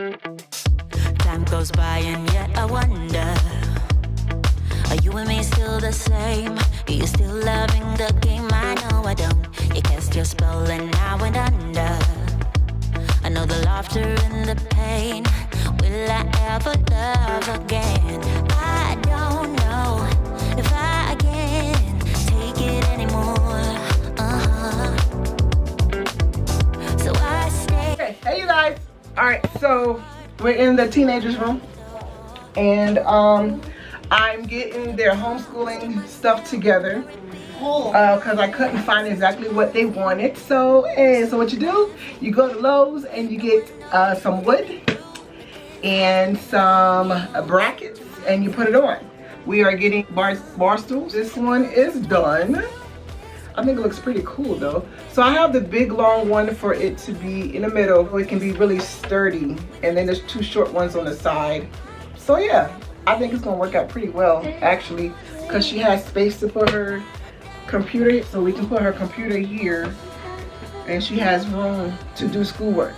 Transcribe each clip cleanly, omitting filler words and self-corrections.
Time goes by and yet I wonder, are you and me still the same? Are you still loving the game? I know I don't. You cast your spell and I went under. I know the laughter and the pain. Will I ever love again? I don't know if I can take it anymore. So I stay. Okay, hey you guys. Alright, so we're in the teenagers room. And I'm getting their homeschooling stuff together. Because I couldn't find exactly what they wanted. So what you do, you go to Lowe's and you get some wood and some brackets and you put it on. We are getting bar stools. This one is done. I think it looks pretty cool though. So I have the big long one for it to be in the middle so it can be really sturdy, and then there's two short ones on the side. So yeah, I think it's gonna work out pretty well actually, because she has space to put her computer, so we can put her computer here, and she has room to do schoolwork.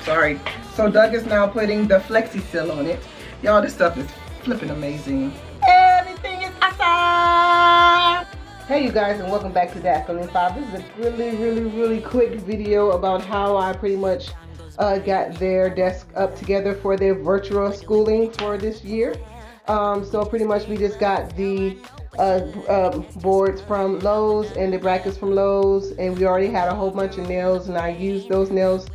Sorry. So Doug is now putting the Flexi Seal on it. Y'all, this stuff is flipping amazing. Everything is awesome. Hey you guys, and welcome back to DAT Family 5. This is a really quick video about how I pretty much got their desk up together for their virtual schooling for this year. So pretty much we just got the boards from Lowe's and the brackets from Lowe's, and we already had a whole bunch of nails, and I used those nails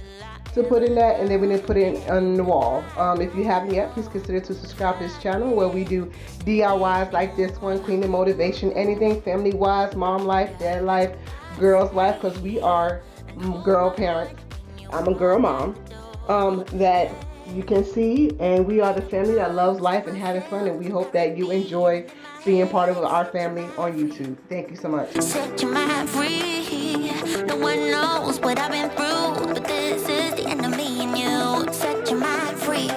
to put in that, and then we didn't put it on the wall. If you haven't yet, please consider to subscribe to this channel where we do DIYs like this one, cleaning motivation, anything family wise, mom life, dad life, girls life, because we are girl parents. I'm a girl mom that you can see, and we are the family that loves life and having fun, and we hope that you enjoy being part of our family on YouTube. Thank you so much. Set your mind free. No one knows what I've been through, but this is the end of me and you. Set your mind free.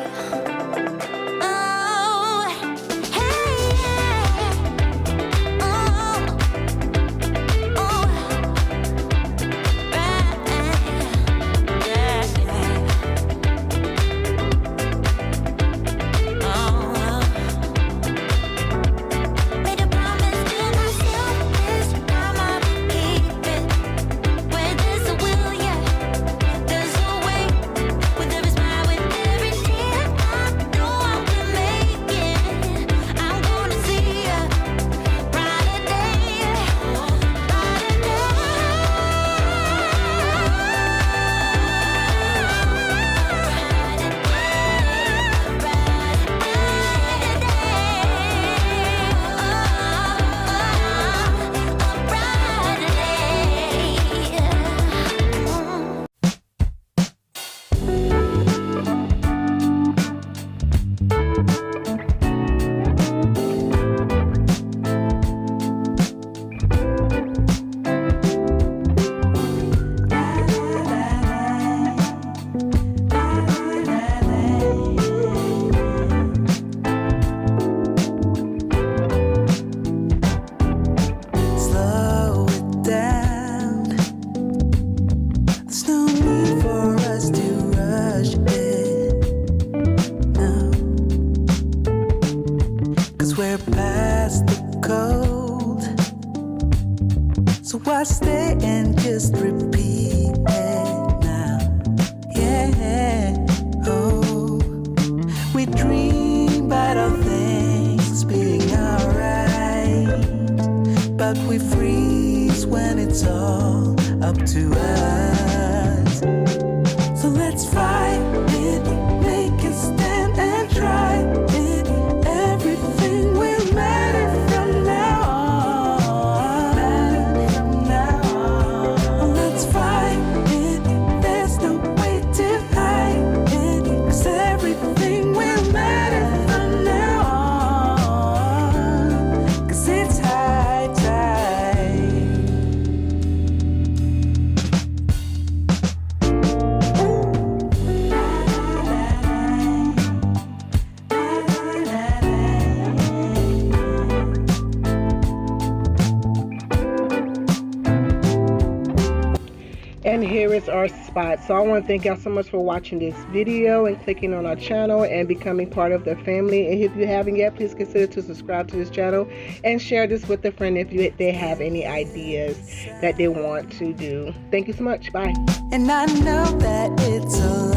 I stay and just repeat it now. Yeah, oh, we dream about all things being alright, but we freeze when it's all up to us. So let's fight it, make a stand and try it. Everything will matter from now on. From now on. Let's fight it, there's no way to hide it, 'cause everything will matter from now on, 'cause it's high tide. spot. So I want to thank y'all so much for watching this video and clicking on our channel and becoming part of the family. And if you haven't yet, please consider to subscribe to this channel and share this with a friend if they have any ideas that they want to do. Thank you so much. Bye. And I know that it's a